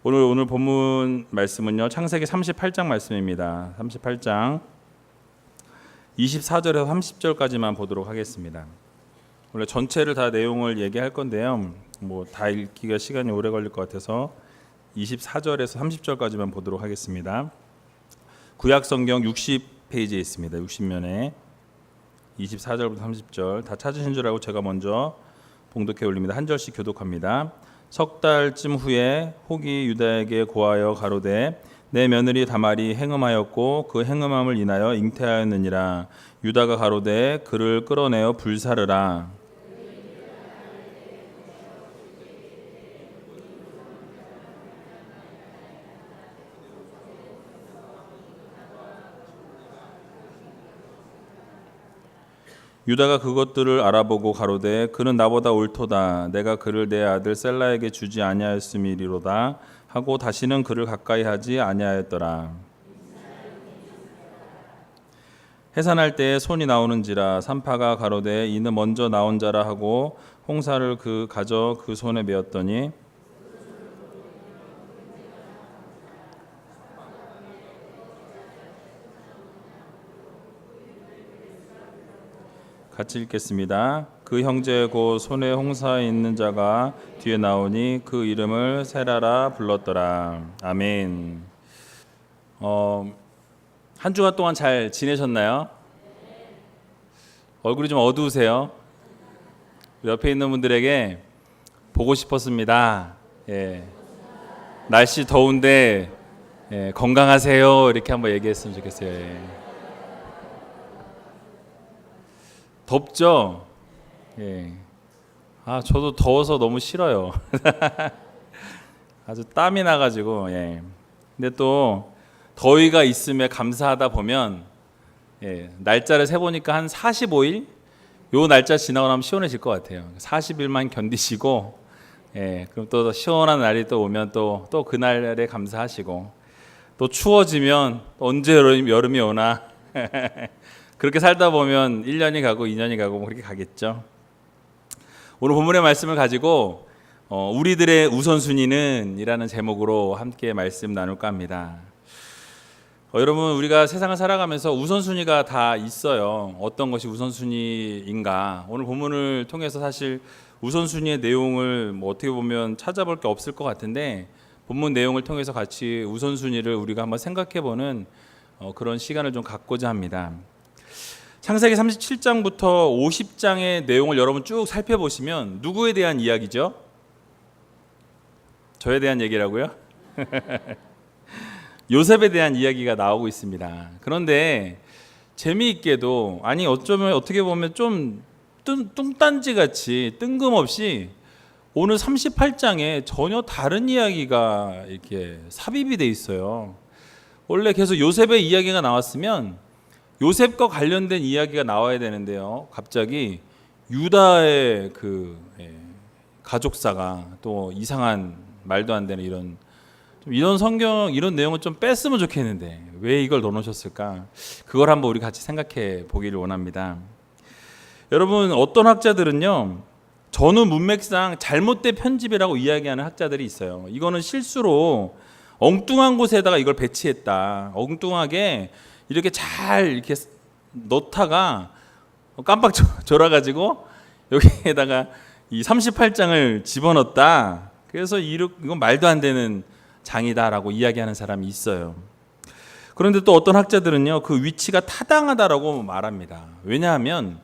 오늘 본문 말씀은요. 창세기 38장 말씀입니다. 38장 24절에서 30절까지만 보도록 하겠습니다. 원래 전체를 다 내용을 얘기할 건데요. 다 읽기가 시간이 오래 걸릴 것 같아서 24절에서 30절까지만 보도록 하겠습니다. 구약 성경 60페이지에 있습니다. 60면에 24절부터 30절 다 찾으신 줄 알고 제가 먼저 봉독해 올립니다. 한 절씩 교독합니다. 석 달쯤 후에 혹이 유다에게 고하여 가로되 내 며느리 다말이 행음하였고 그 행음함을 인하여 잉태하였느니라. 유다가 가로되 그를 끌어내어 불사르라. 유다가 그것들을 알아보고 가로되 그는 나보다 옳도다. 내가 그를 내 아들 셀라에게 주지 아니하였음이리로다 하고 다시는 그를 가까이 하지 아니하였더라. 해산할 때에 손이 나오는지라 산파가 가로되 이는 먼저 나온 자라 하고 홍사를 가져 그 손에 메었더니 같이 읽겠습니다. 그 형제 곧 손에 홍사에 있는 자가 뒤에 나오니 그 이름을 세라라 불렀더라. 아멘. 한 주간 동안 잘 지내셨나요? 얼굴이 좀 어두우세요. 옆에 있는 분들에게 보고 싶었습니다. 날씨 더운데 건강하세요. 이렇게 한번 얘기했으면 좋겠어요. 덥죠? 저도 더워서 너무 싫어요. 아주 땀이 나가지고. 근데 또 더위가 있음에 감사하다 보면 날짜를 세보니까 한 45일? 요 날짜 지나고 나면 시원해질 것 같아요. 40일만 견디시고 그럼 또 시원한 날이 또 오면 또 그날에 감사하시고 또 추워지면 언제 여름이 오나 그렇게 살다 보면 1년이 가고 2년이 가고 그렇게 가겠죠. 오늘 본문의 말씀을 가지고 우리들의 우선순위는 이라는 제목으로 함께 말씀 나눌까 합니다. 여러분, 우리가 세상을 살아가면서 우선순위가 다 있어요. 어떤 것이 우선순위인가? 오늘 본문을 통해서 사실 우선순위의 내용을 어떻게 보면 찾아볼 게 없을 것 같은데 본문 내용을 통해서 같이 우선순위를 우리가 한번 생각해보는 그런 시간을 좀 갖고자 합니다. 창세기 37장부터 50장의 내용을 여러분 쭉 살펴보시면 누구에 대한 이야기죠? 저에 대한 얘기라고요? 요셉에 대한 이야기가 나오고 있습니다. 그런데 재미있게도 어쩌면 어떻게 보면 좀 뚱딴지같이 뜬금없이 오늘 38장에 전혀 다른 이야기가 이렇게 삽입이 돼 있어요. 원래 계속 요셉의 이야기가 나왔으면 요셉과 관련된 이야기가 나와야 되는데요. 갑자기 유다의 가족사가 또 이상한 말도 안 되는 이런 성경 이런 내용을 좀 뺐으면 좋겠는데 왜 이걸 넣어놓으셨을까? 그걸 한번 우리 같이 생각해 보기를 원합니다. 여러분, 어떤 학자들은요, 전후 문맥상 잘못된 편집이라고 이야기하는 학자들이 있어요. 이거는 실수로 엉뚱한 곳에다가 이걸 배치했다. 엉뚱하게 이렇게 잘 이렇게 넣다가 깜빡 졸아가지고 여기에다가 이 38장을 집어넣었다. 그래서 이건 말도 안 되는 장이다라고 이야기하는 사람이 있어요. 그런데 또 어떤 학자들은요, 그 위치가 타당하다라고 말합니다. 왜냐하면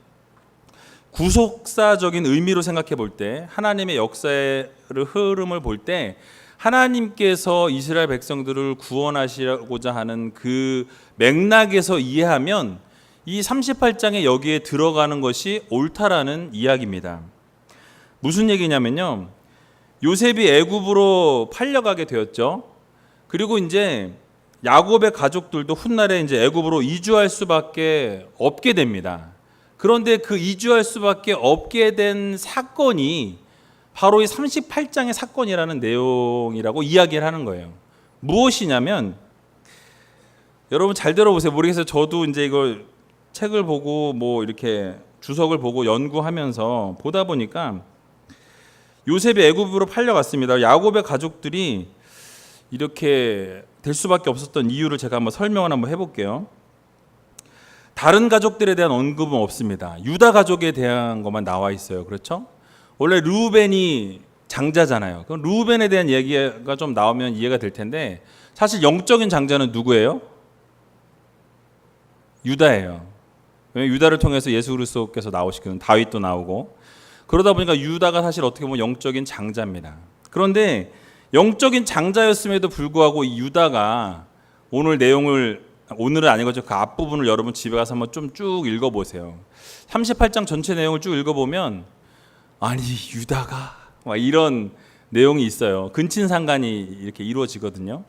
구속사적인 의미로 생각해 볼 때, 하나님의 역사의 흐름을 볼 때 하나님께서 이스라엘 백성들을 구원하시고자 하는 그 맥락에서 이해하면 이 38장에 여기에 들어가는 것이 옳다라는 이야기입니다. 무슨 얘기냐면요, 요셉이 애굽으로 팔려가게 되었죠. 그리고 이제 야곱의 가족들도 훗날에 이제 애굽으로 이주할 수밖에 없게 됩니다. 그런데 그 이주할 수밖에 없게 된 사건이 바로 이 38장의 사건이라는 내용이라고 이야기를 하는 거예요. 무엇이냐면, 여러분 잘 들어보세요. 모르겠어요. 저도 이제 이걸 책을 보고 이렇게 주석을 보고 연구하면서 보다 보니까 요셉이 애굽으로 팔려갔습니다. 야곱의 가족들이 이렇게 될 수밖에 없었던 이유를 제가 한번 설명을 한번 해볼게요. 다른 가족들에 대한 언급은 없습니다. 유다 가족에 대한 것만 나와 있어요. 그렇죠? 원래 르우벤이 장자잖아요. 그럼 르우벤에 대한 얘기가 좀 나오면 이해가 될 텐데 사실 영적인 장자는 누구예요? 유다예요. 왜냐면 유다를 통해서 예수 그리스도께서 나오시거든요. 다윗도 나오고. 그러다 보니까 유다가 사실 어떻게 보면 영적인 장자입니다. 그런데 영적인 장자였음에도 불구하고 이 유다가 오늘 내용을, 오늘은 아니고요, 그 앞부분을 여러분 집에 가서 한번 좀 쭉 읽어보세요. 38장 전체 내용을 쭉 읽어보면 아니 유다가 막 이런 내용이 있어요. 근친상간이 이렇게 이루어지거든요.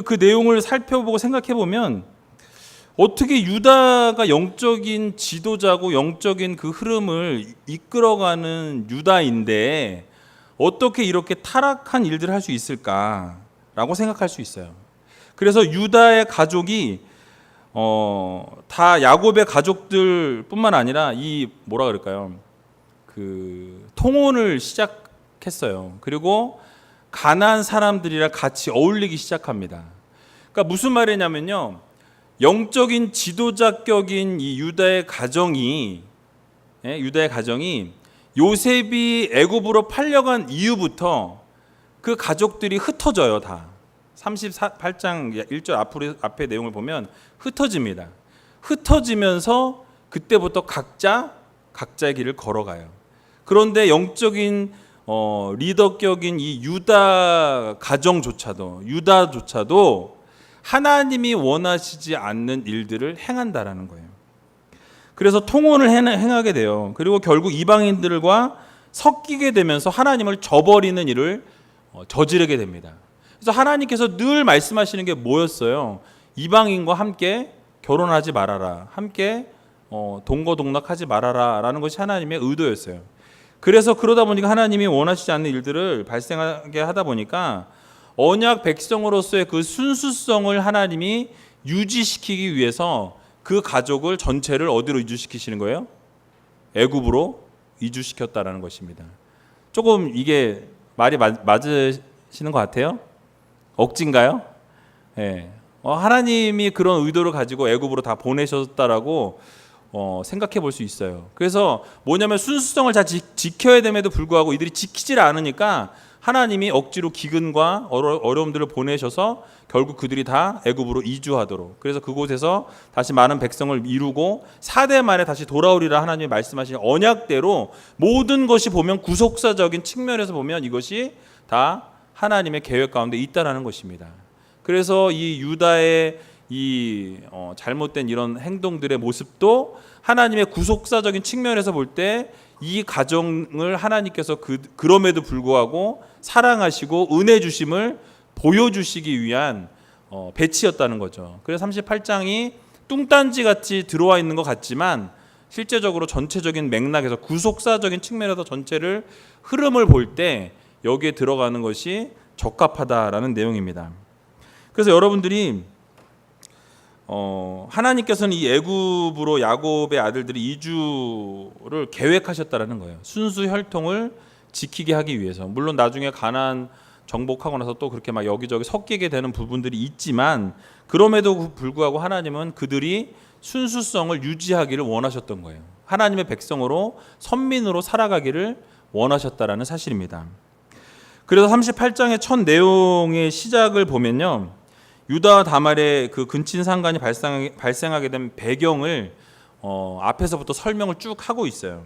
그 내용을 살펴보고 생각해보면 어떻게 유다가 영적인 지도자고 영적인 그 흐름을 이끌어가는 유다인데 어떻게 이렇게 타락한 일들을 할 수 있을까라고 생각할 수 있어요. 그래서 유다의 가족이 다 야곱의 가족들뿐만 아니라 이 뭐라 그럴까요? 그 통혼을 시작했어요. 그리고 가나안 사람들이랑 같이 어울리기 시작합니다. 그러니까 무슨 말이냐면요, 영적인 지도자격인 이 유다의 가정이 요셉이 애굽으로 팔려간 이후부터 그 가족들이 흩어져요. 다 38장 1절 앞에 내용을 보면 흩어집니다. 흩어지면서 그때부터 각자의 길을 걸어가요. 그런데 영적인 리더격인 이 유다조차도 하나님이 원하시지 않는 일들을 행한다라는 거예요. 그래서 통혼을 행하게 돼요. 그리고 결국 이방인들과 섞이게 되면서 하나님을 저버리는 일을 저지르게 됩니다. 그래서 하나님께서 늘 말씀하시는 게 뭐였어요? 이방인과 함께 결혼하지 말아라, 함께 동거동락하지 말아라 라는 것이 하나님의 의도였어요. 그래서 그러다 보니까 하나님이 원하시지 않는 일들을 발생하게 하다 보니까 언약 백성으로서의 그 순수성을 하나님이 유지시키기 위해서 그 가족을 전체를 어디로 이주시키시는 거예요? 애굽으로 이주시켰다라는 것입니다. 조금 이게 말이 맞으시는 것 같아요? 억지인가요? 네. 하나님이 그런 의도를 가지고 애굽으로 다 보내셨다라고 생각해 볼 수 있어요. 그래서 뭐냐면 순수성을 잘 지켜야 됨에도 불구하고 이들이 지키질 않으니까 하나님이 억지로 기근과 어려움들을 보내셔서 결국 그들이 다 애굽으로 이주하도록, 그래서 그곳에서 다시 많은 백성을 이루고 4대 만에 다시 돌아오리라 하나님이 말씀하신 언약대로 모든 것이 보면 구속사적인 측면에서 보면 이것이 다 하나님의 계획 가운데 있다라는 것입니다. 그래서 이 유다의 이 잘못된 이런 행동들의 모습도 하나님의 구속사적인 측면에서 볼 때 이 가정을 하나님께서 그럼에도 불구하고 사랑하시고 은혜 주심을 보여주시기 위한 배치였다는 거죠. 그래서 38장이 뚱딴지 같이 들어와 있는 것 같지만 실제적으로 전체적인 맥락에서 구속사적인 측면에서 전체를 흐름을 볼 때 여기에 들어가는 것이 적합하다라는 내용입니다. 그래서 여러분들이 하나님께서는 이 애굽으로 야곱의 아들들이 이주를 계획하셨다라는 거예요. 순수 혈통을 지키게 하기 위해서. 물론 나중에 가나안 정복하고 나서 또 그렇게 막 여기저기 섞이게 되는 부분들이 있지만 그럼에도 불구하고 하나님은 그들이 순수성을 유지하기를 원하셨던 거예요. 하나님의 백성으로 선민으로 살아가기를 원하셨다라는 사실입니다. 그래서 38장의 첫 내용의 시작을 보면요, 유다와 다말의 그 근친상간이 발생하게 된 배경을 앞에서부터 설명을 쭉 하고 있어요.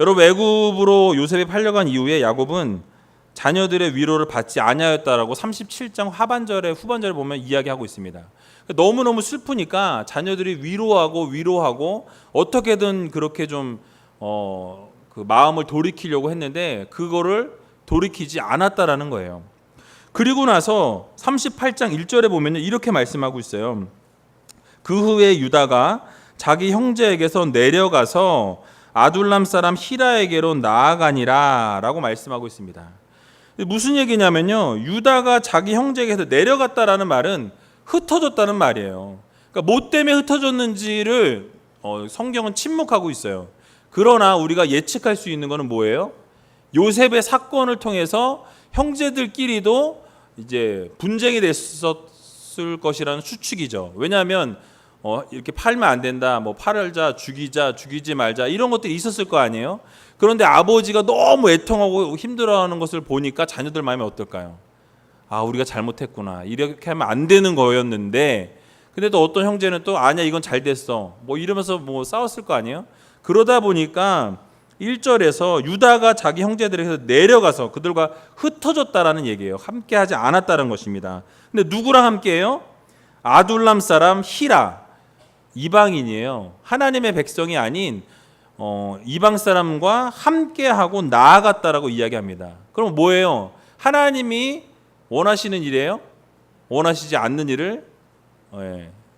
여러분, 애굽으로 요셉이 팔려간 이후에 야곱은 자녀들의 위로를 받지 아니하였다라고 37장 후반절에 보면 이야기하고 있습니다. 너무너무 슬프니까 자녀들이 위로하고 어떻게든 그렇게 좀 그 마음을 돌이키려고 했는데 그거를 돌이키지 않았다라는 거예요. 그리고 나서 38장 1절에 보면 이렇게 말씀하고 있어요. 그 후에 유다가 자기 형제에게서 내려가서 아둘람 사람 히라에게로 나아가니라 라고 말씀하고 있습니다. 무슨 얘기냐면요, 유다가 자기 형제에게서 내려갔다라는 말은 흩어졌다는 말이에요. 그러니까 뭐 때문에 흩어졌는지를 성경은 침묵하고 있어요. 그러나 우리가 예측할 수 있는 것은 뭐예요? 요셉의 사건을 통해서 형제들끼리도 이제 분쟁이 됐었을 것이라는 추측이죠. 왜냐하면 이렇게 팔면 안 된다, 뭐 팔자, 죽이지 말자 이런 것들이 있었을 거 아니에요. 그런데 아버지가 너무 애통하고 힘들어하는 것을 보니까 자녀들 마음이 어떨까요? 아, 우리가 잘못했구나, 이렇게 하면 안 되는 거였는데, 근데 또 어떤 형제는 또 아니야, 이건 잘 됐어, 뭐 이러면서 뭐 싸웠을 거 아니에요. 그러다 보니까 1절에서 유다가 자기 형제들에게서 내려가서 그들과 흩어졌다라는 얘기예요. 함께하지 않았다는 것입니다. 근데 누구랑 함께해요? 아둘람 사람 히라, 이방인이에요. 하나님의 백성이 아닌 이방 사람과 함께하고 나아갔다라고 이야기합니다. 그럼 뭐예요? 하나님이 원하시는 일이에요? 원하시지 않는 일을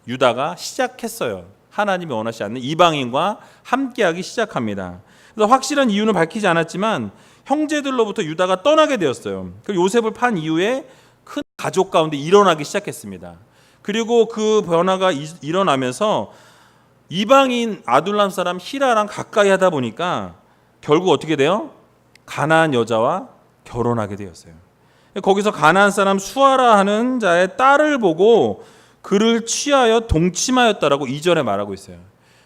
유다가 시작했어요. 하나님이 원하시지 않는 이방인과 함께하기 시작합니다. 그래서 확실한 이유는 밝히지 않았지만 형제들로부터 유다가 떠나게 되었어요. 그리고 요셉을 판 이후에 큰 가족 가운데 일어나기 시작했습니다. 그리고 그 변화가 일어나면서 이방인 아둘람 사람 히라랑 가까이 하다 보니까 결국 어떻게 돼요? 가나안 여자와 결혼하게 되었어요. 거기서 가나안 사람 수아라 하는 자의 딸을 보고 그를 취하여 동침하였다라고 2절에 말하고 있어요.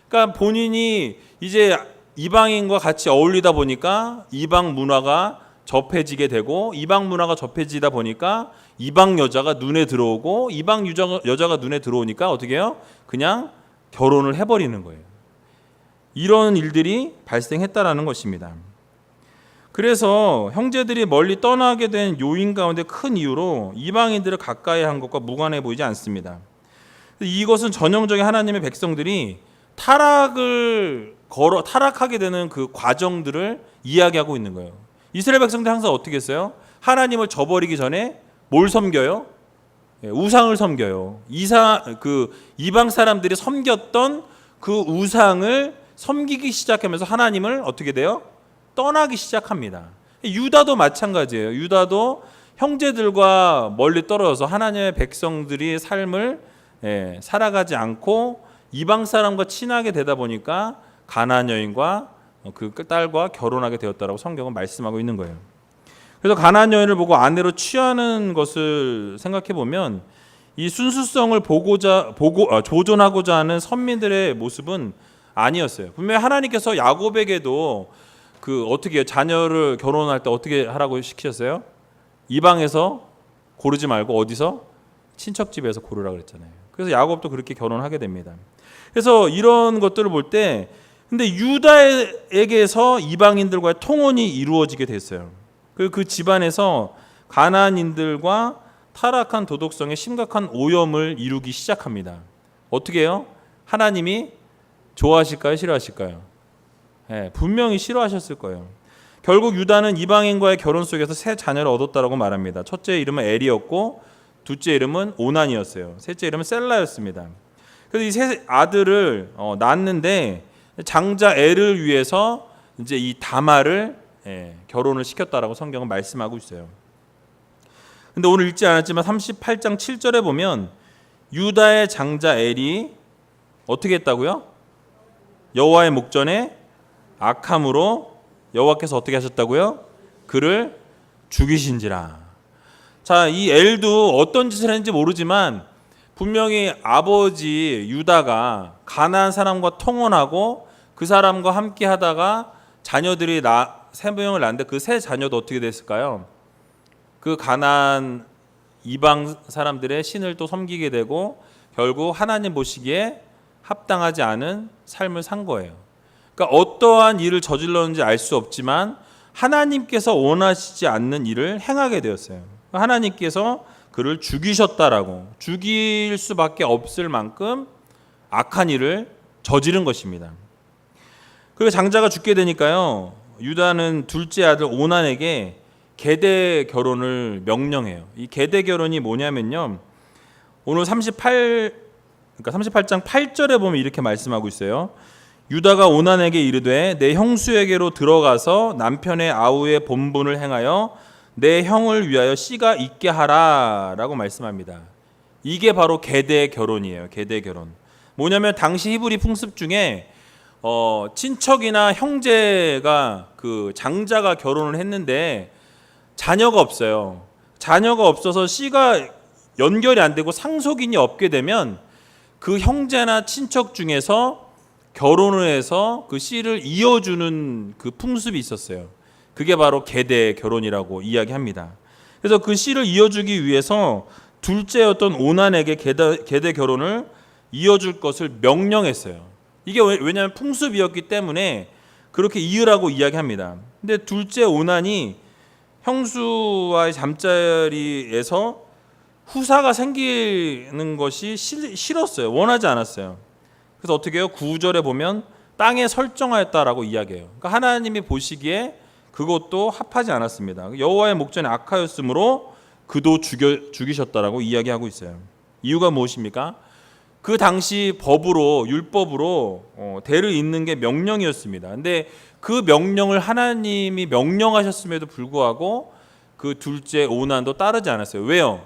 그러니까 본인이 이제 이방인과 같이 어울리다 보니까 이방 문화가 접해지게 되고, 이방 문화가 접해지다 보니까 이방 여자가 눈에 들어오고, 이방 여자가 눈에 들어오니까 어떻게 해요? 그냥 결혼을 해버리는 거예요. 이런 일들이 발생했다라는 것입니다. 그래서 형제들이 멀리 떠나게 된 요인 가운데 큰 이유로 이방인들을 가까이 한 것과 무관해 보이지 않습니다. 이것은 전형적인 하나님의 백성들이 타락하게 되는 그 과정들을 이야기하고 있는 거예요. 이스라엘 백성들 항상 어떻게 했어요? 하나님을 저버리기 전에 뭘 섬겨요? 우상을 섬겨요. 이방 사람들이 섬겼던 그 우상을 섬기기 시작하면서 하나님을 어떻게 돼요? 떠나기 시작합니다. 유다도 마찬가지예요. 유다도 형제들과 멀리 떨어져서 하나님의 백성들이 삶을 살아가지 않고 이방 사람과 친하게 되다 보니까 가나안 여인과 그 딸과 결혼하게 되었다라고 성경은 말씀하고 있는 거예요. 그래서 가나안 여인을 보고 아내로 취하는 것을 생각해 보면 이 순수성을 조존하고자 하는 선민들의 모습은 아니었어요. 분명히 하나님께서 야곱에게도 어떻게 자녀를 결혼할 때 어떻게 하라고 시키셨어요? 이방에서 고르지 말고 어디서? 친척 집에서 고르라 그랬잖아요. 그래서 야곱도 그렇게 결혼하게 됩니다. 그래서 이런 것들을 볼 때 근데 유다에게서 이방인들과의 통혼이 이루어지게 됐어요. 그 집안에서 가나안인들과 타락한 도덕성의 심각한 오염을 이루기 시작합니다. 어떻게 해요? 하나님이 좋아하실까요? 싫어하실까요? 분명히 싫어하셨을 거예요. 결국 유다는 이방인과의 결혼 속에서 세 자녀를 얻었다라고 말합니다. 첫째 이름은 엘이었고, 둘째 이름은 오난이었어요. 셋째 이름은 셀라였습니다. 그래서 이 세 아들을 낳았는데 장자 엘을 위해서 이제 이 다말을 결혼을 시켰다라고 성경은 말씀하고 있어요. 근데 오늘 읽지 않았지만 38장 7절에 보면 유다의 장자 엘이 어떻게 했다고요? 여호와의 목전에 악함으로 여호와께서 어떻게 하셨다고요? 그를 죽이신지라. 자, 이 엘도 어떤 짓을 했는지 모르지만 분명히 아버지 유다가 가나안 사람과 통혼하고 그 사람과 함께 하다가 자녀들이 세 명을 낳는데 그 세 자녀도 어떻게 됐을까요? 그 가나안 이방 사람들의 신을 또 섬기게 되고 결국 하나님 보시기에 합당하지 않은 삶을 산 거예요. 그러니까 어떠한 일을 저질렀는지 알 수 없지만 하나님께서 원하시지 않는 일을 행하게 되었어요. 하나님께서 그를 죽이셨다라고, 죽일 수밖에 없을 만큼 악한 일을 저지른 것입니다. 그리고 장자가 죽게 되니까요, 유다는 둘째 아들 오난에게 계대 결혼을 명령해요. 이 계대 결혼이 뭐냐면요, 오늘 38장 8절에 보면 이렇게 말씀하고 있어요. 유다가 오난에게 이르되 내 형수에게로 들어가서 남편의 아우의 본분을 행하여 내 형을 위하여 씨가 있게 하라라고 말씀합니다. 이게 바로 계대 결혼이에요. 계대 결혼. 뭐냐면 당시 히브리 풍습 중에 친척이나 형제가 그 장자가 결혼을 했는데 자녀가 없어요. 자녀가 없어서 씨가 연결이 안 되고 상속인이 없게 되면 그 형제나 친척 중에서 결혼을 해서 그 씨를 이어주는 그 풍습이 있었어요. 그게 바로 계대 결혼이라고 이야기합니다. 그래서 그 씨를 이어주기 위해서 둘째였던 오난에게 계대 결혼을 이어줄 것을 명령했어요. 이게 왜냐하면 풍습이었기 때문에 그렇게 이으라고 이야기합니다. 근데 둘째 오난이 형수와의 잠자리에서 후사가 생기는 것이 싫었어요. 원하지 않았어요. 그래서 어떻게 해요? 9절에 보면 땅에 설정하였다라고 이야기해요. 그러니까 하나님이 보시기에 그것도 합하지 않았습니다. 여호와의 목전에 악하였으므로 그도 죽이셨다라고 이야기하고 있어요. 이유가 무엇입니까? 그 당시 법으로 율법으로 대를 잇는 게 명령이었습니다. 근데 그 명령을 하나님이 명령하셨음에도 불구하고 그 둘째 오난도 따르지 않았어요. 왜요?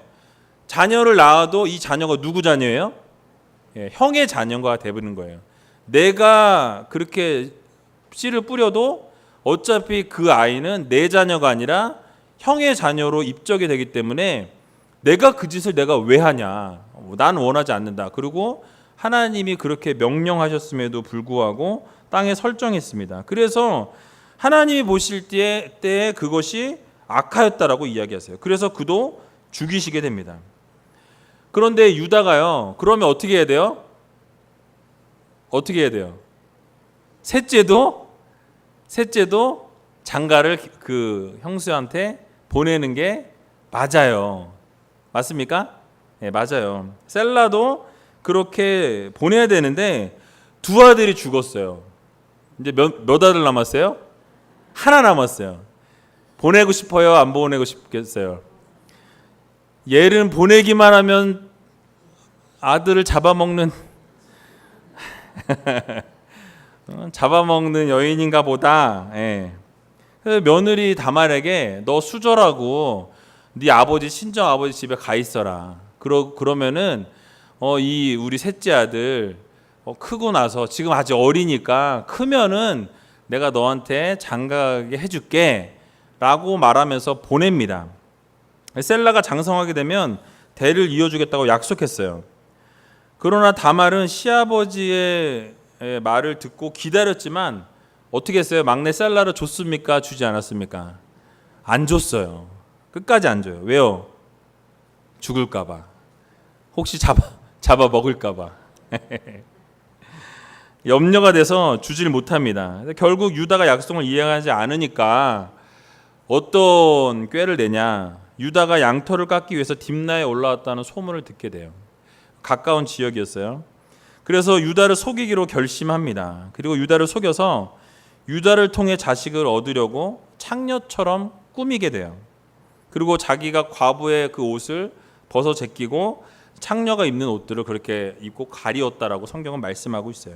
자녀를 낳아도 이 자녀가 누구 자녀예요? 형의 자녀가 되는 거예요. 내가 그렇게 씨를 뿌려도 어차피 그 아이는 내 자녀가 아니라 형의 자녀로 입적이 되기 때문에 내가 그 짓을 내가 왜 하냐? 나는 원하지 않는다. 그리고 하나님이 그렇게 명령하셨음에도 불구하고 땅에 설정했습니다. 그래서 하나님이 보실 때에 그것이 악하였다라고 이야기하세요. 그래서 그도 죽이시게 됩니다. 그런데 유다가요. 그러면 어떻게 해야 돼요? 어떻게 해야 돼요? 셋째도 장가를 그 형수한테 보내는 게 맞아요. 맞습니까? 네, 맞아요. 셀라도 그렇게 보내야 되는데 두 아들이 죽었어요. 이제 몇 아들 남았어요? 하나 남았어요. 보내고 싶어요? 안 보내고 싶겠어요? 얘는 보내기만 하면 아들을 잡아먹는 여인인가 보다. 예. 며느리 다말에게 너 수절하고 네 아버지 친정 아버지 집에 가 있어라. 그러면은 이 우리 셋째 아들 크고 나서 지금 아직 어리니까 크면은 내가 너한테 장가게 해줄게라고 말하면서 보냅니다. 셀라가 장성하게 되면 대를 이어주겠다고 약속했어요. 그러나 다말은 시아버지의 말을 듣고 기다렸지만 어떻게 했어요? 막내 셀라를 줬습니까? 주지 않았습니까? 안 줬어요. 끝까지 안 줘요. 왜요? 죽을까 봐. 혹시 잡아 먹을까 봐. 염려가 돼서 주질 못합니다. 결국 유다가 약속을 이행하지 않으니까 어떤 꾀를 내냐? 유다가 양털을 깎기 위해서 딥나에 올라왔다는 소문을 듣게 돼요. 가까운 지역이었어요. 그래서 유다를 속이기로 결심합니다. 그리고 유다를 속여서 유다를 통해 자식을 얻으려고 창녀처럼 꾸미게 돼요. 그리고 자기가 과부의 그 옷을 벗어 제끼고 창녀가 입는 옷들을 그렇게 입고 가리웠다라고 성경은 말씀하고 있어요.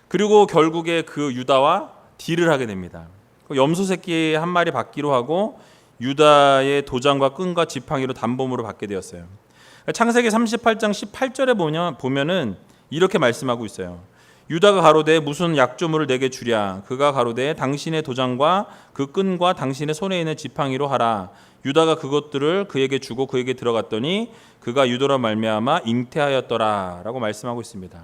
그리고 결국에 그 유다와 딜을 하게 됩니다. 염소 새끼 한 마리 받기로 하고 유다의 도장과 끈과 지팡이로 단범으로 받게 되었어요. 창세기 38장 18절에 보면은 이렇게 말씀하고 있어요. 유다가 가로되 무슨 약조물을 내게 주랴. 그가 가로되 당신의 도장과 그 끈과 당신의 손에 있는 지팡이로 하라. 유다가 그것들을 그에게 주고 그에게 들어갔더니 그가 유다로 말미암아 잉태하였더라라고 말씀하고 있습니다.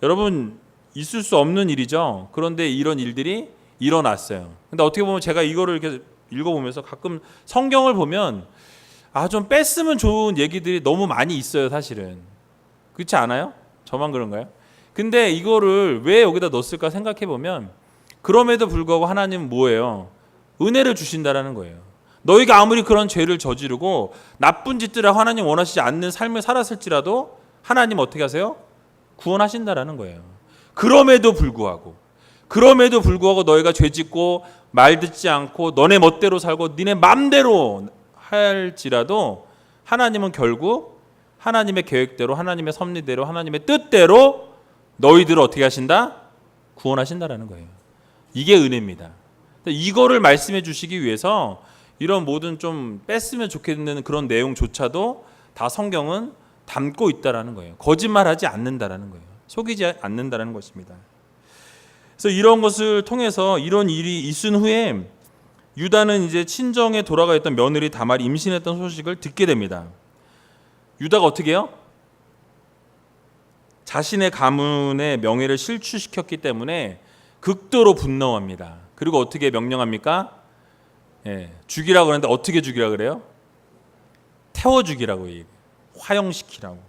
여러분, 있을 수 없는 일이죠. 그런데 이런 일들이 일어났어요. 근데 어떻게 보면 제가 이거를 이렇게 읽어보면서 가끔 성경을 보면 좀 뺐으면 좋은 얘기들이 너무 많이 있어요, 사실은. 그렇지 않아요? 저만 그런가요? 근데 이거를 왜 여기다 넣었을까 생각해 보면 그럼에도 불구하고 하나님은 뭐예요? 은혜를 주신다라는 거예요. 너희가 아무리 그런 죄를 저지르고 나쁜 짓들을 하나님 원하시지 않는 삶을 살았을지라도 하나님 어떻게 하세요? 구원하신다라는 거예요. 그럼에도 불구하고 너희가 죄짓고 말 듣지 않고 너네 멋대로 살고 니네 맘대로 할지라도 하나님은 결국 하나님의 계획대로 하나님의 섭리대로 하나님의 뜻대로 너희들을 어떻게 하신다? 구원하신다라는 거예요. 이게 은혜입니다. 이거를 말씀해 주시기 위해서 이런 모든 좀 뺐으면 좋겠는 그런 내용조차도 다 성경은 담고 있다라는 거예요. 거짓말하지 않는다라는 거예요. 속이지 않는다라는 것입니다. 그래서 이런 것을 통해서 이런 일이 있은 후에 유다는 이제 친정에 돌아가 있던 며느리 다말이 임신했던 소식을 듣게 됩니다. 유다가 어떻게 해요? 자신의 가문의 명예를 실추시켰기 때문에 극도로 분노합니다. 그리고 어떻게 명령합니까? 죽이라고 하는데 어떻게 죽이라 그래요? 태워 죽이라고 얘기해요. 화형시키라고.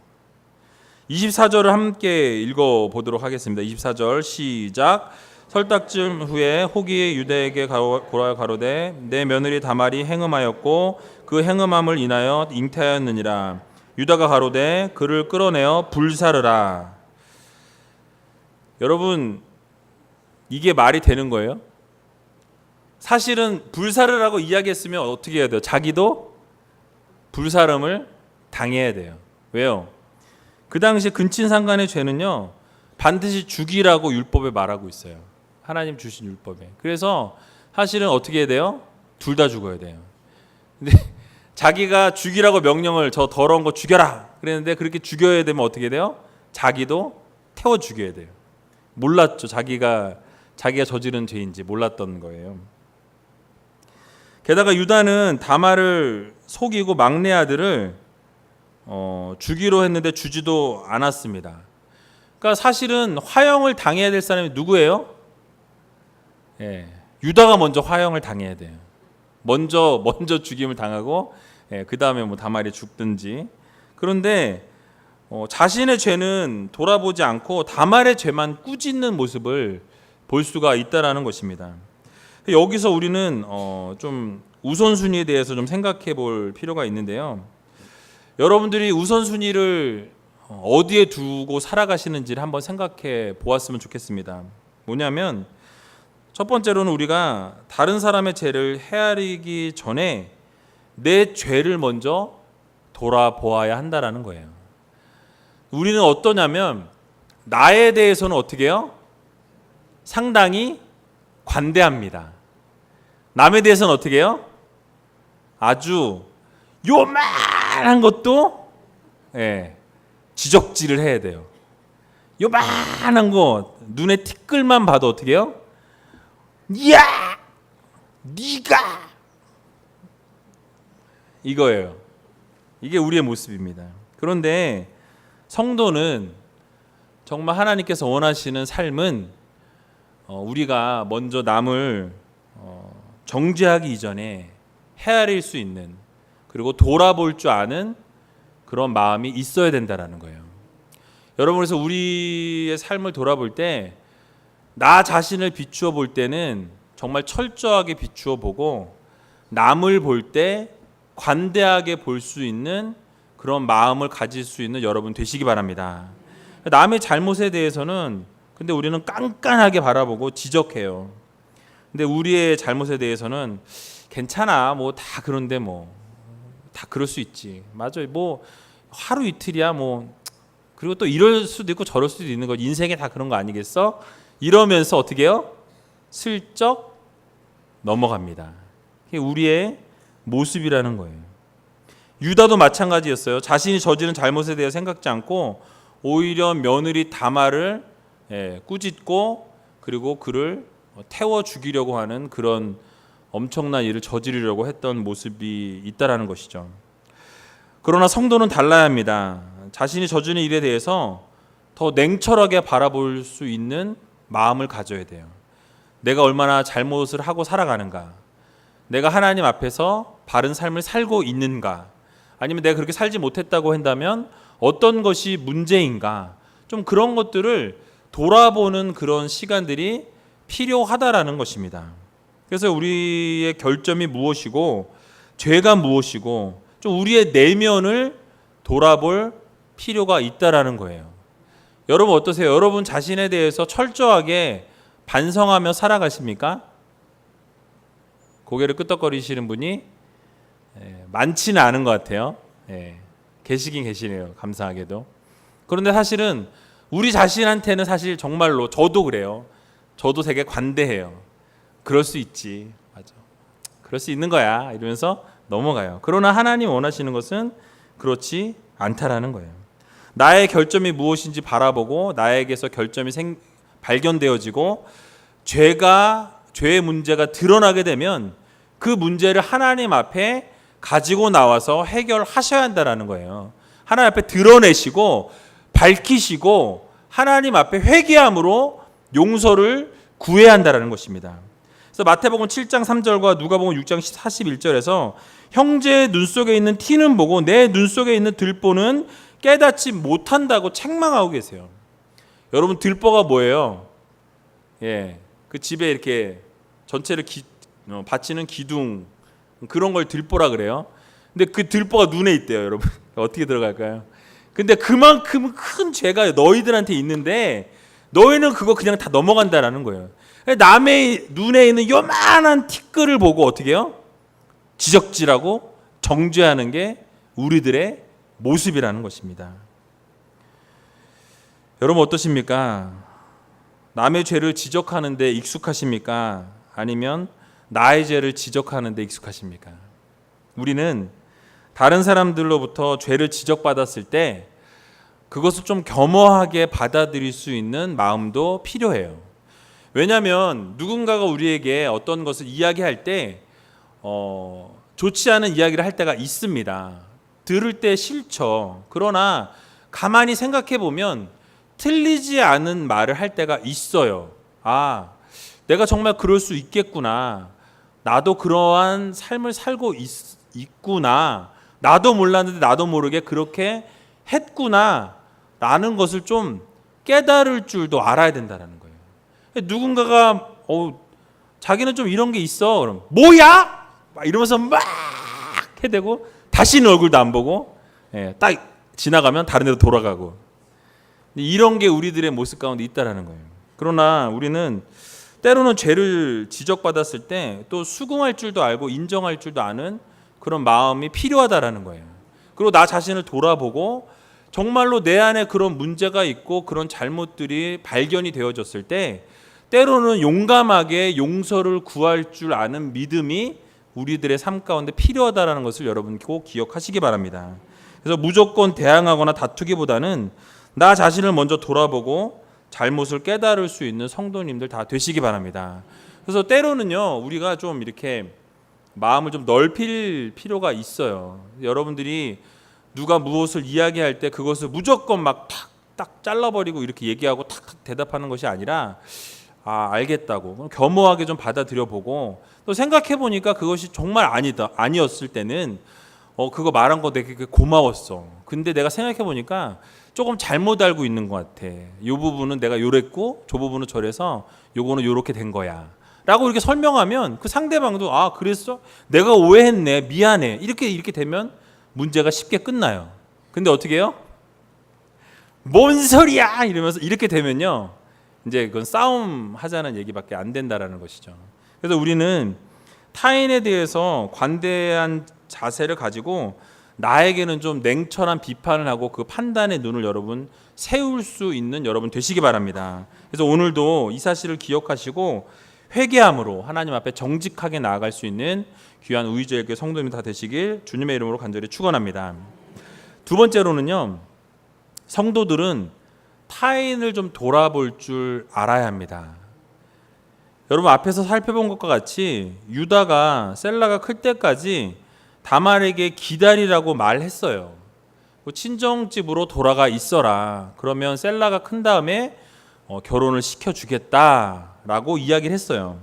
24절을 함께 읽어보도록 하겠습니다. 24절 시작. 설딱쯤 후에 혹이 유다에게 가로되 내 며느리 다말이 행음하였고 그 행음함을 인하여 잉태하였느니라. 유다가 가로되 그를 끌어내어 불사르라. 여러분, 이게 말이 되는 거예요? 사실은 불사르라고 이야기했으면 어떻게 해야 돼요? 자기도 불사름을 당해야 돼요. 왜요? 그 당시 근친상간의 죄는요, 반드시 죽이라고 율법에 말하고 있어요. 하나님 주신 율법에. 그래서 사실은 어떻게 해야 돼요? 둘 다 죽어야 돼요. 근데 자기가 죽이라고 명령을 저 더러운 거 죽여라 그랬는데 그렇게 죽여야 되면 어떻게 돼요? 자기도 태워 죽여야 돼요. 몰랐죠. 자기가 저지른 죄인지 몰랐던 거예요. 게다가 유다는 다말을 속이고 막내 아들을 주기로 했는데 주지도 않았습니다. 그러니까 사실은 화형을 당해야 될 사람이 누구예요? 유다가 먼저 화형을 당해야 돼요. 먼저 죽임을 당하고 그 다음에 뭐 다말이 죽든지. 그런데 자신의 죄는 돌아보지 않고 다말의 죄만 꾸짖는 모습을 볼 수가 있다라는 것입니다. 여기서 우리는 좀 우선순위에 대해서 좀 생각해 볼 필요가 있는데요. 여러분들이 우선순위를 어디에 두고 살아가시는지를 한번 생각해 보았으면 좋겠습니다. 뭐냐면 첫 번째로는 우리가 다른 사람의 죄를 헤아리기 전에 내 죄를 먼저 돌아보아야 한다라는 거예요. 우리는 어떠냐면 나에 대해서는 어떻게 해요? 상당히 관대합니다. 남에 대해서는 어떻게 해요? 아주 요만한 것도 지적질을 해야 돼요. 요만한 거 눈에 티끌만 봐도 어떻게 해요? 야! 네가! 이거예요. 이게 우리의 모습입니다. 그런데 성도는 정말 하나님께서 원하시는 삶은 우리가 먼저 남을 정죄하기 이전에 헤아릴 수 있는, 그리고 돌아볼 줄 아는 그런 마음이 있어야 된다라는 거예요. 여러분, 그래서 우리의 삶을 돌아볼 때 나 자신을 비추어 볼 때는 정말 철저하게 비추어 보고 남을 볼 때 관대하게 볼 수 있는 그런 마음을 가질 수 있는 여러분 되시기 바랍니다. 남의 잘못에 대해서는 근데 우리는 깐깐하게 바라보고 지적해요. 근데 우리의 잘못에 대해서는 괜찮아, 뭐 다 그런데 뭐 다 그럴 수 있지, 맞아요, 뭐 하루 이틀이야, 뭐 그리고 또 이럴 수도 있고 저럴 수도 있는 거, 인생에 다 그런 거 아니겠어? 이러면서 어떻게 해요? 슬쩍 넘어갑니다. 그게 우리의 모습이라는 거예요. 유다도 마찬가지였어요. 자신이 저지른 잘못에 대해 생각지 않고 오히려 며느리 다말을 꾸짖고 그리고 그를 태워 죽이려고 하는 그런 엄청난 일을 저지르려고 했던 모습이 있다라는 것이죠. 그러나 성도는 달라야 합니다. 자신이 저지른 일에 대해서 더 냉철하게 바라볼 수 있는 마음을 가져야 돼요. 내가 얼마나 잘못을 하고 살아가는가, 내가 하나님 앞에서 바른 삶을 살고 있는가, 아니면 내가 그렇게 살지 못했다고 한다면 어떤 것이 문제인가, 좀 그런 것들을 돌아보는 그런 시간들이 필요하다라는 것입니다. 그래서 우리의 결점이 무엇이고 죄가 무엇이고 좀 우리의 내면을 돌아볼 필요가 있다라는 거예요. 여러분 어떠세요? 여러분 자신에 대해서 철저하게 반성하며 살아가십니까? 고개를 끄덕거리시는 분이 많지는 않은 것 같아요. 계시긴 계시네요. 감사하게도. 그런데 사실은 우리 자신한테는 사실 정말로 저도 그래요. 저도 되게 관대해요. 그럴 수 있지, 맞아, 그럴 수 있는 거야 이러면서 넘어가요. 그러나 하나님 원하시는 것은 그렇지 않다라는 거예요. 나의 결점이 무엇인지 바라보고 나에게서 결점이 발견되어지고 죄의 문제가 드러나게 되면 그 문제를 하나님 앞에 가지고 나와서 해결하셔야 한다라는 거예요. 하나님 앞에 드러내시고 밝히시고 하나님 앞에 회개함으로 용서를 구해야 한다라는 것입니다. 그래서 마태복음 7장 3절과 누가복음 6장 41절에서 형제의 눈 속에 있는 티는 보고 내 눈 속에 있는 들보는 깨닫지 못한다고 책망하고 계세요. 여러분, 들보가 뭐예요? 그 집에 이렇게 전체를 받치는 기둥, 그런 걸 들보라 그래요. 근데 그 들보가 눈에 있대요, 여러분. 어떻게 들어갈까요? 근데 그만큼 큰 죄가 너희들한테 있는데 너희는 그거 그냥 다 넘어간다라는 거예요. 남의 눈에 있는 요만한 티끌을 보고 어떻게 해요? 지적질하고 정죄하는 게 우리들의 모습이라는 것입니다. 여러분, 어떠십니까? 남의 죄를 지적하는 데 익숙하십니까? 아니면 나의 죄를 지적하는 데 익숙하십니까? 우리는 다른 사람들로부터 죄를 지적받았을 때 그것을 좀 겸허하게 받아들일 수 있는 마음도 필요해요. 왜냐하면 누군가가 우리에게 어떤 것을 이야기할 때 좋지 않은 이야기를 할 때가 있습니다. 들을 때 싫죠. 그러나 가만히 생각해 보면 틀리지 않은 말을 할 때가 있어요. 아, 내가 정말 그럴 수 있겠구나. 나도 그러한 삶을 살고 있구나. 나도 몰랐는데 나도 모르게 그렇게 했구나 라는 것을 좀 깨달을 줄도 알아야 된다는 거예요. 누군가가 자기는 좀 이런 게 있어. 그럼 뭐야? 막 이러면서 막 해대고 다시는 얼굴도 안 보고 딱 지나가면 다른 데로 돌아가고, 이런 게 우리들의 모습 가운데 있다라는 거예요. 그러나 우리는 때로는 죄를 지적받았을 때 또 수긍할 줄도 알고 인정할 줄도 아는 그런 마음이 필요하다라는 거예요. 그리고 나 자신을 돌아보고 정말로 내 안에 그런 문제가 있고 그런 잘못들이 발견이 되어졌을 때 때로는 용감하게 용서를 구할 줄 아는 믿음이 우리들의 삶 가운데 필요하다라는 것을 여러분 꼭 기억하시기 바랍니다. 그래서 무조건 대항하거나 다투기보다는 나 자신을 먼저 돌아보고 잘못을 깨달을 수 있는 성도님들 다 되시기 바랍니다. 그래서 때로는요, 우리가 좀 이렇게 마음을 좀 넓힐 필요가 있어요. 여러분들이 누가 무엇을 이야기할 때 그것을 무조건 막 탁탁 잘라버리고 이렇게 얘기하고 탁탁 대답하는 것이 아니라, 알겠다고 겸허하게 좀 받아들여 보고, 또 생각해 보니까 그것이 정말 아니었을 때는 그거 말한 거 되게 고마웠어. 근데 내가 생각해 보니까 조금 잘못 알고 있는 것 같아. 이 부분은 내가 요랬고 저 부분은 저래서 요거는 요렇게 된 거야 라고 이렇게 설명하면 그 상대방도 그랬어? 내가 오해했네, 미안해, 이렇게 되면 문제가 쉽게 끝나요. 근데 어떻게 해요? 뭔 소리야 이러면서 이렇게 되면요, 이제 그건 싸움 하자는 얘기밖에 안 된다라는 것이죠. 그래서 우리는 타인에 대해서 관대한 자세를 가지고 나에게는 좀 냉철한 비판을 하고 그 판단의 눈을 여러분 세울 수 있는 여러분 되시기 바랍니다. 그래서 오늘도 이 사실을 기억하시고 회개함으로 하나님 앞에 정직하게 나아갈 수 있는 귀한 우리들의 성도님 다 되시길 주님의 이름으로 간절히 축원합니다. 두 번째로는요, 성도들은 타인을 좀 돌아볼 줄 알아야 합니다. 여러분, 앞에서 살펴본 것과 같이 유다가 셀라가 클 때까지 다말에게 기다리라고 말했어요. 친정집으로 돌아가 있어라. 그러면 셀라가 큰 다음에 결혼을 시켜주겠다라고 이야기를 했어요.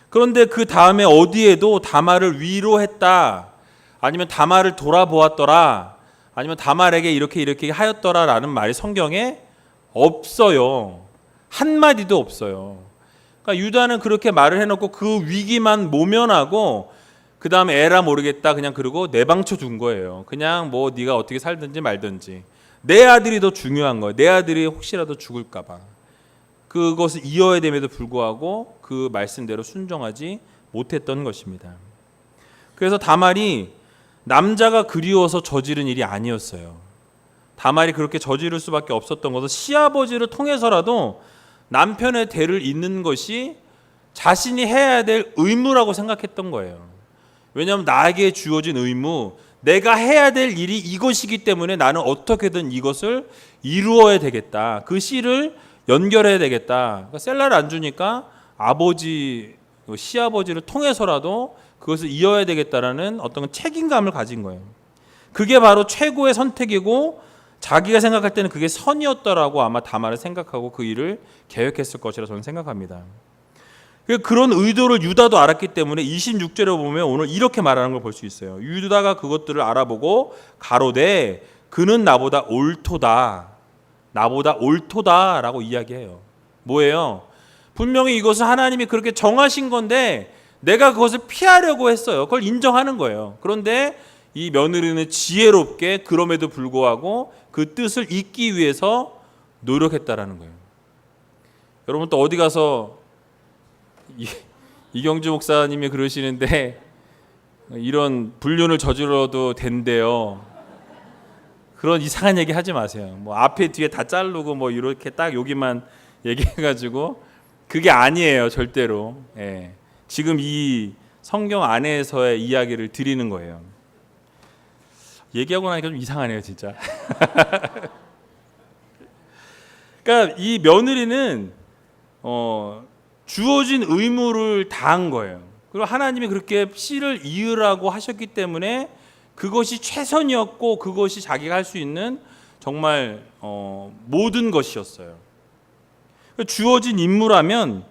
그런데 그 다음에 어디에도 다말을 위로했다, 아니면 다말을 돌아보았더라, 아니면 다말에게 이렇게 하였더라라는 말이 성경에 없어요. 한마디도 없어요. 그러니까 유다는 그렇게 말을 해놓고 그 위기만 모면하고 그 다음에 에라 모르겠다 그냥 그러고 내방쳐 둔 거예요. 그냥 뭐 네가 어떻게 살든지 말든지. 내 아들이 더 중요한 거예요. 내 아들이 혹시라도 죽을까 봐. 그것을 이어야 됨에도 불구하고 그 말씀대로 순종하지 못했던 것입니다. 그래서 다말이 남자가 그리워서 저지른 일이 아니었어요. 다말이 그렇게 저지를 수밖에 없었던 것은 시아버지를 통해서라도 남편의 대를 잇는 것이 자신이 해야 될 의무라고 생각했던 거예요. 왜냐하면 나에게 주어진 의무, 내가 해야 될 일이 이것이기 때문에 나는 어떻게든 이것을 이루어야 되겠다. 그 씨를 연결해야 되겠다. 그러니까 셀라를 안 주니까 시아버지를 통해서라도 그것을 이어야 되겠다라는 어떤 책임감을 가진 거예요. 그게 바로 최고의 선택이고 자기가 생각할 때는 그게 선이었더라고 아마 다말을 생각하고 그 일을 계획했을 것이라 저는 생각합니다. 그런 의도를 유다도 알았기 때문에 26절에 보면 오늘 이렇게 말하는 걸 볼 수 있어요. 유다가 그것들을 알아보고 가로되 그는 나보다 옳도다라고 이야기해요. 뭐예요? 분명히 이것은 하나님이 그렇게 정하신 건데 내가 그것을 피하려고 했어요. 그걸 인정하는 거예요. 그런데 이 며느리는 지혜롭게 그럼에도 불구하고 그 뜻을 잇기 위해서 노력했다라는 거예요. 여러분 또 어디 가서 이경주 목사님이 그러시는데 이런 불륜을 저질러도 된대요. 그런 이상한 얘기 하지 마세요. 뭐 앞에 뒤에 다 자르고 뭐 이렇게 딱 여기만 얘기해가지고 그게 아니에요, 절대로. 예. 지금 이 성경 안에서의 이야기를 드리는 거예요. 얘기하고 나니까 좀 이상하네요, 진짜. 그러니까 이 며느리는 주어진 의무를 다한 거예요. 그리고 하나님이 그렇게 씨를 이으라고 하셨기 때문에 그것이 최선이었고 그것이 자기가 할 수 있는 정말 모든 것이었어요. 주어진 임무라면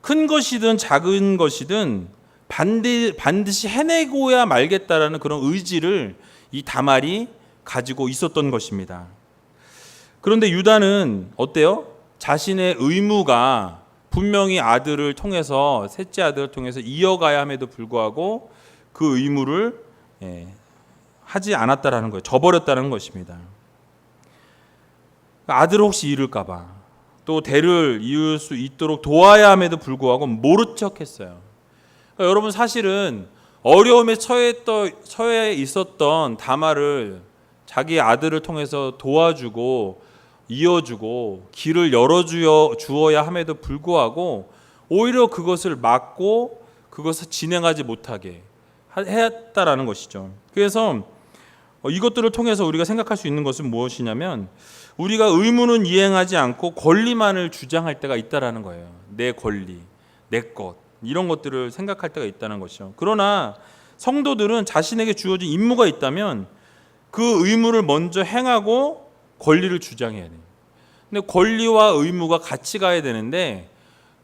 큰 것이든 작은 것이든 반드시 해내고야 말겠다라는 그런 의지를 이 다말이 가지고 있었던 것입니다. 그런데 유다는 어때요? 자신의 의무가 분명히 아들을 통해서 셋째 아들을 통해서 이어가야 함에도 불구하고 그 의무를 하지 않았다라는 거예요. 저버렸다는 것입니다. 아들을 혹시 잃을까 봐 또 대를 이을 수 있도록 도와야 함에도 불구하고 모른 척했어요. 그러니까 여러분 사실은 어려움에 처해 있었던 다말을 자기 아들을 통해서 도와주고 이어주고 길을 열어주어야 함에도 불구하고 오히려 그것을 막고 그것을 진행하지 못하게 했다라는 것이죠. 그래서 이것들을 통해서 우리가 생각할 수 있는 것은 무엇이냐면 우리가 의무는 이행하지 않고 권리만을 주장할 때가 있다라는 거예요. 내 권리, 내 것 이런 것들을 생각할 때가 있다는 것이죠. 그러나 성도들은 자신에게 주어진 임무가 있다면 그 의무를 먼저 행하고 권리를 주장해야 돼요. 근데 권리와 의무가 같이 가야 되는데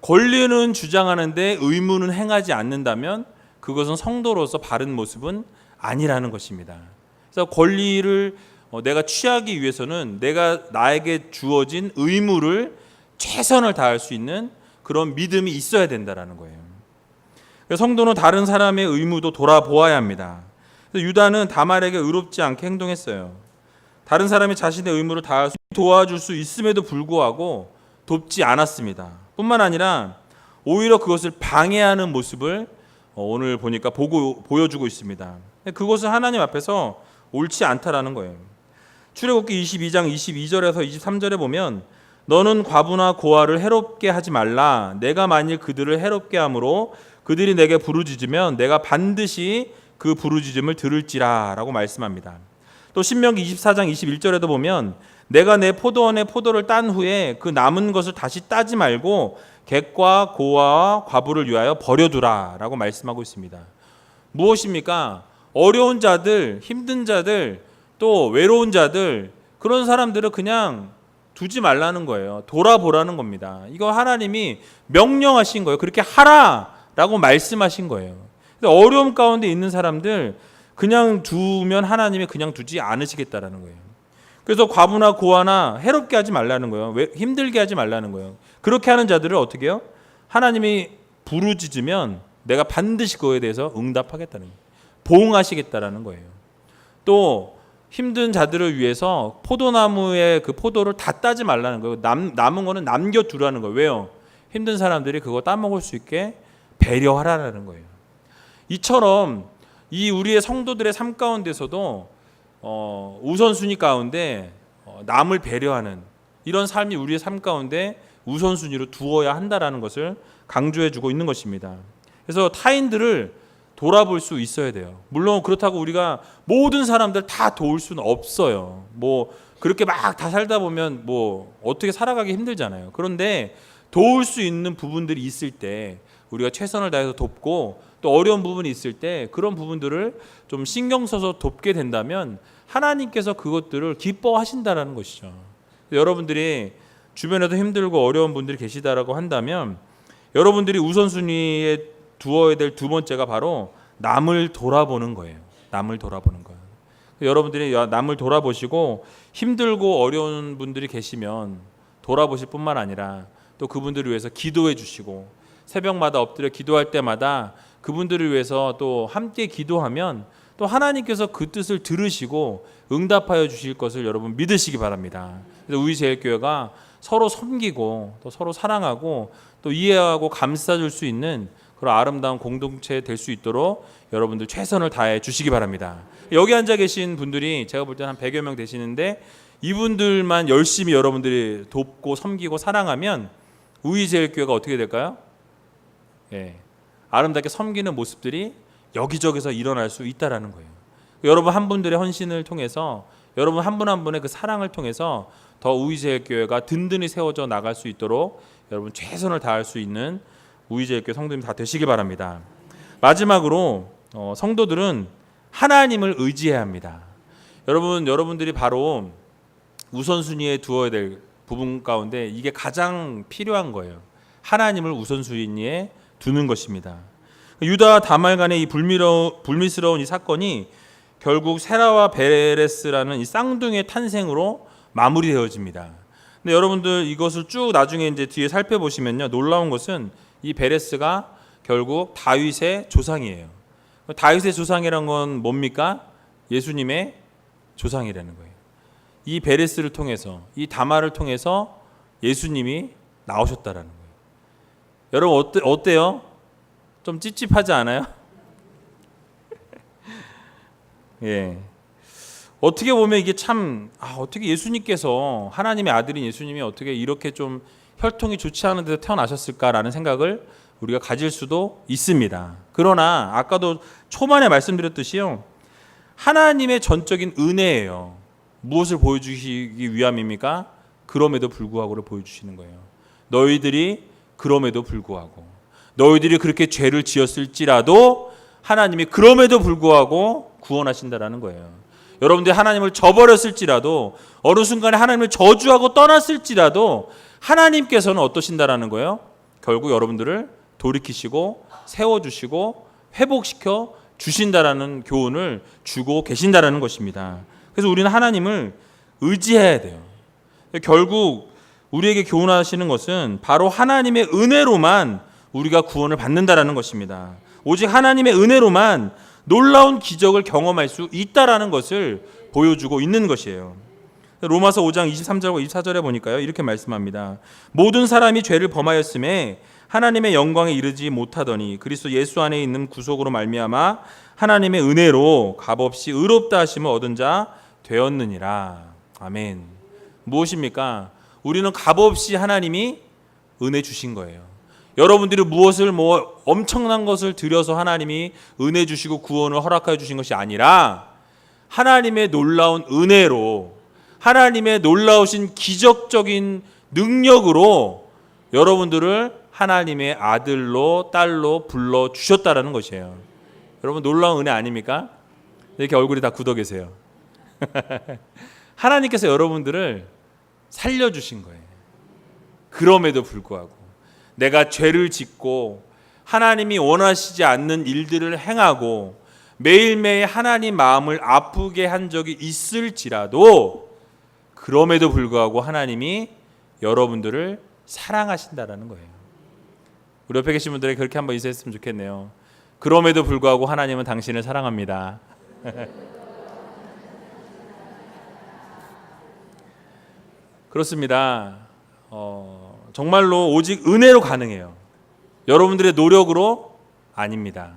권리는 주장하는데 의무는 행하지 않는다면 그것은 성도로서 바른 모습은 아니라는 것입니다. 그래서 권리를 내가 취하기 위해서는 내가 나에게 주어진 의무를 최선을 다할 수 있는 그런 믿음이 있어야 된다라는 거예요. 성도는 다른 사람의 의무도 돌아보아야 합니다. 유다는 다말에게 의롭지 않게 행동했어요. 다른 사람이 자신의 의무를 다할 수 도와줄 수 있음에도 불구하고 돕지 않았습니다. 뿐만 아니라 오히려 그것을 방해하는 모습을 오늘 보니까 보여주고 있습니다. 그것은 하나님 앞에서 옳지 않다라는 거예요. 출애굽기 22장 22절에서 23절에 보면 너는 과부나 고아를 해롭게 하지 말라. 내가 만일 그들을 해롭게 함으로 그들이 내게 부르짖으면 내가 반드시 그 부르짖음을 들을지라 라고 말씀합니다. 또 신명기 24장 21절에도 보면 내가 내 포도원의 포도를 딴 후에 그 남은 것을 다시 따지 말고 객과 고아와 과부를 위하여 버려두라 라고 말씀하고 있습니다. 무엇입니까? 어려운 자들, 힘든 자들, 또 외로운 자들 그런 사람들을 그냥 두지 말라는 거예요. 돌아보라는 겁니다. 이거 하나님이 명령하신 거예요. 그렇게 하라라고 말씀하신 거예요. 어려움 가운데 있는 사람들 그냥 두면 하나님이 그냥 두지 않으시겠다라는 거예요. 그래서 과부나 고아나 해롭게 하지 말라는 거예요. 힘들게 하지 말라는 거예요. 그렇게 하는 자들을 어떻게 해요? 하나님이 부르짖으면 내가 반드시 그거에 대해서 응답하겠다는 거예요. 보응하시겠다라는 거예요. 또 힘든 자들을 위해서 포도나무의 그 포도를 다 따지 말라는 거예요. 남은 거는 남겨두라는 거예요. 왜요? 힘든 사람들이 그거 따먹을 수 있게 배려하라는 거예요. 이처럼 이 우리의 성도들의 삶 가운데서도 우선순위 가운데 남을 배려하는 이런 삶이 우리의 삶 가운데 우선순위로 두어야 한다라는 것을 강조해주고 있는 것입니다. 그래서 타인들을 돌아볼 수 있어야 돼요. 물론 그렇다고 우리가 모든 사람들 다 도울 수는 없어요. 뭐 그렇게 막 다 살다 보면 뭐 어떻게 살아가기 힘들잖아요. 그런데 도울 수 있는 부분들이 있을 때 우리가 최선을 다해서 돕고 또 어려운 부분이 있을 때 그런 부분들을 좀 신경 써서 돕게 된다면 하나님께서 그것들을 기뻐하신다라는 것이죠. 여러분들이 주변에도 힘들고 어려운 분들이 계시다라고 한다면 여러분들이 우선순위에 두어야 될 두 번째가 바로 남을 돌아보는 거예요. 남을 돌아보는 거예요. 여러분들이 남을 돌아보시고 힘들고 어려운 분들이 계시면 돌아보실 뿐만 아니라 또 그분들을 위해서 기도해 주시고 새벽마다 엎드려 기도할 때마다 그분들을 위해서 또 함께 기도하면 또 하나님께서 그 뜻을 들으시고 응답하여 주실 것을 여러분 믿으시기 바랍니다. 그래서 우리 제일교회가 서로 섬기고 또 서로 사랑하고 또 이해하고 감싸줄 수 있는 그런 아름다운 공동체 될 수 있도록 여러분들 최선을 다해 주시기 바랍니다. 여기 앉아 계신 분들이 제가 볼 때는 한 100여 명 되시는데 이분들만 열심히 여러분들이 돕고 섬기고 사랑하면 우리제일교회가 어떻게 될까요? 예, 아름답게 섬기는 모습들이 여기저기서 일어날 수 있다라는 거예요. 여러분 한 분들의 헌신을 통해서 여러분 한 분 한 분의 그 사랑을 통해서 더 우리제일교회가 든든히 세워져 나갈 수 있도록 여러분 최선을 다할 수 있는 우리제일교회 성도님 다 되시기 바랍니다. 마지막으로 성도들은 하나님을 의지해야 합니다. 여러분들이 바로 우선순위에 두어야 될 부분 가운데 이게 가장 필요한 거예요. 하나님을 우선순위에 두는 것입니다. 유다와 다말 간의 이 불미스러운 이 사건이 결국 세라와 베레스라는 이 쌍둥이의 탄생으로 마무리되어집니다. 근데 여러분들 이것을 쭉 나중에 이제 뒤에 살펴보시면요, 놀라운 것은 이 베레스가 결국 다윗의 조상이에요. 다윗의 조상이란 건 뭡니까? 예수님의 조상이라는 거예요. 이 베레스를 통해서 이 다말을 통해서 예수님이 나오셨다라는 거예요. 여러분 어때요? 좀 찝찝하지 않아요? 예. 어떻게 보면 이게 참 어떻게 예수님께서 하나님의 아들인 예수님이 어떻게 이렇게 좀 혈통이 좋지 않은 데서 태어나셨을까라는 생각을 우리가 가질 수도 있습니다. 그러나 아까도 초반에 말씀드렸듯이요, 하나님의 전적인 은혜예요. 무엇을 보여주시기 위함입니까? 그럼에도 불구하고를 보여주시는 거예요. 너희들이 그럼에도 불구하고, 너희들이 그렇게 죄를 지었을지라도 하나님이 그럼에도 불구하고 구원하신다라는 거예요. 여러분들이 하나님을 저버렸을지라도, 어느 순간에 하나님을 저주하고 떠났을지라도 하나님께서는 어떠신다라는 거예요? 결국 여러분들을 돌이키시고 세워주시고 회복시켜 주신다라는 교훈을 주고 계신다라는 것입니다. 그래서 우리는 하나님을 의지해야 돼요. 결국 우리에게 교훈하시는 것은 바로 하나님의 은혜로만 우리가 구원을 받는다라는 것입니다. 오직 하나님의 은혜로만 놀라운 기적을 경험할 수 있다라는 것을 보여주고 있는 것이에요. 로마서 5장 23절과 24절에 보니까요, 이렇게 말씀합니다. 모든 사람이 죄를 범하였음에 하나님의 영광에 이르지 못하더니 그리스도 예수 안에 있는 구속으로 말미암아 하나님의 은혜로 값없이 의롭다 하심을 얻은 자 되었느니라. 아멘. 무엇입니까? 우리는 값없이 하나님이 은혜 주신 거예요. 여러분들이 무엇을 엄청난 것을 들여서 하나님이 은혜 주시고 구원을 허락하여 주신 것이 아니라 하나님의 놀라운 은혜로, 하나님의 놀라우신 기적적인 능력으로 여러분들을 하나님의 아들로 딸로 불러 주셨다라는 것이에요. 여러분 놀라운 은혜 아닙니까? 이렇게 얼굴이 다 굳어 계세요. 하나님께서 여러분들을 살려주신 거예요. 그럼에도 불구하고 내가 죄를 짓고 하나님이 원하시지 않는 일들을 행하고 매일매일 하나님 마음을 아프게 한 적이 있을지라도 그럼에도 불구하고 하나님이 여러분들을 사랑하신다라는 거예요. 우리 옆에 계신 분들에게 그렇게 한번 인사했으면 좋겠네요. 그럼에도 불구하고 하나님은 당신을 사랑합니다. 그렇습니다. 정말로 오직 은혜로 가능해요. 여러분들의 노력으로 아닙니다.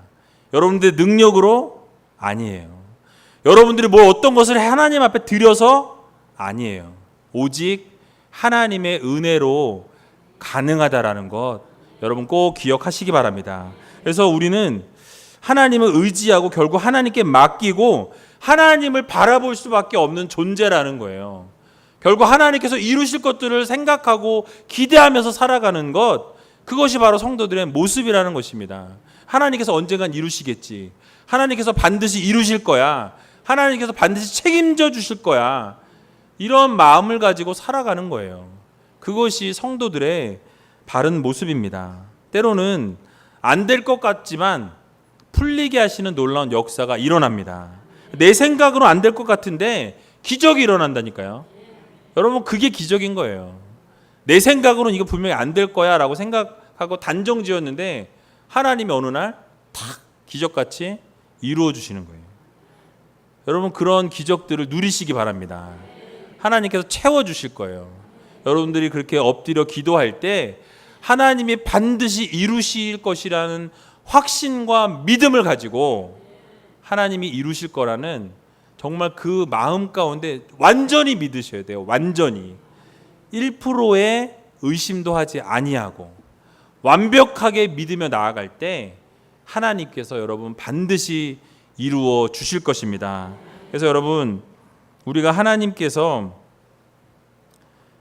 여러분들의 능력으로 아니에요. 여러분들이 어떤 것을 하나님 앞에 드려서 아니에요. 오직 하나님의 은혜로 가능하다라는 것 여러분 꼭 기억하시기 바랍니다. 그래서 우리는 하나님을 의지하고 결국 하나님께 맡기고 하나님을 바라볼 수밖에 없는 존재라는 거예요. 결국 하나님께서 이루실 것들을 생각하고 기대하면서 살아가는 것, 그것이 바로 성도들의 모습이라는 것입니다. 하나님께서 언젠간 이루시겠지. 하나님께서 반드시 이루실 거야. 하나님께서 반드시 책임져 주실 거야. 이런 마음을 가지고 살아가는 거예요. 그것이 성도들의 바른 모습입니다. 때로는 안 될 것 같지만 풀리게 하시는 놀라운 역사가 일어납니다. 내 생각으로 안 될 것 같은데 기적이 일어난다니까요. 여러분, 그게 기적인 거예요. 내 생각으로는 이거 분명히 안 될 거야 라고 생각하고 단정 지었는데 하나님이 어느 날 탁 기적같이 이루어 주시는 거예요. 여러분, 그런 기적들을 누리시기 바랍니다. 하나님께서 채워 주실 거예요. 여러분들이 그렇게 엎드려 기도할 때 하나님이 반드시 이루실 것이라는 확신과 믿음을 가지고 하나님이 이루실 거라는 정말 그 마음 가운데 완전히 믿으셔야 돼요. 완전히 1%의 의심도 하지 아니하고 완벽하게 믿으며 나아갈 때 하나님께서 여러분 반드시 이루어 주실 것입니다. 그래서 여러분, 우리가 하나님께서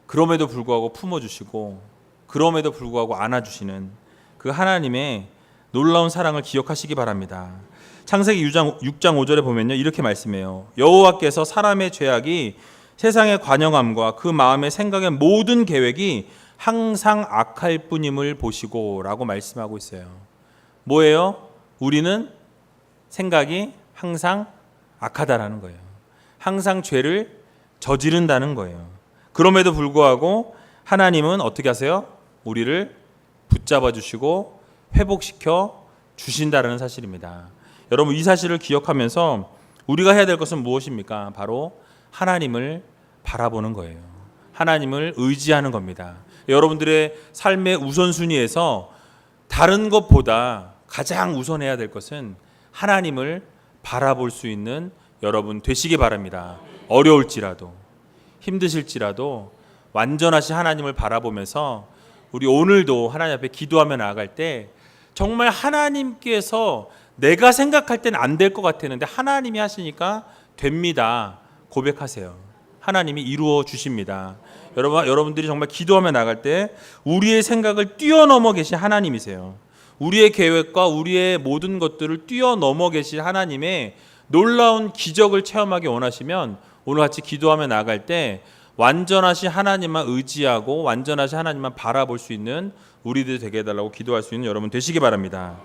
그럼에도 불구하고 품어주시고 그럼에도 불구하고 안아주시는 그 하나님의 놀라운 사랑을 기억하시기 바랍니다. 창세기 6장 5절에 보면요, 이렇게 말씀해요. 여호와께서 사람의 죄악이 세상의 관영함과 그 마음의 생각의 모든 계획이 항상 악할 뿐임을 보시고 라고 말씀하고 있어요. 뭐예요? 우리는 생각이 항상 악하다라는 거예요. 항상 죄를 저지른다는 거예요. 그럼에도 불구하고 하나님은 어떻게 하세요? 우리를 붙잡아 주시고 회복시켜 주신다는 사실입니다. 여러분, 이 사실을 기억하면서 우리가 해야 될 것은 무엇입니까? 바로 하나님을 바라보는 거예요. 하나님을 의지하는 겁니다. 여러분들의 삶의 우선순위에서 다른 것보다 가장 우선해야 될 것은 하나님을 바라볼 수 있는 여러분 되시기 바랍니다. 어려울지라도 힘드실지라도 완전하신 하나님을 바라보면서 우리 오늘도 하나님 앞에 기도하며 나아갈 때 정말 하나님께서 내가 생각할 때는 안 될 것 같았는데 하나님이 하시니까 됩니다. 고백하세요. 하나님이 이루어 주십니다. 여러분들이 정말 기도하며 나갈 때 우리의 생각을 뛰어넘어 계신 하나님이세요. 우리의 계획과 우리의 모든 것들을 뛰어넘어 계신 하나님의 놀라운 기적을 체험하기 원하시면 오늘 같이 기도하며 나갈 때 완전하신 하나님만 의지하고 완전하신 하나님만 바라볼 수 있는 우리들이 되게 해달라고 기도할 수 있는 여러분 되시기 바랍니다.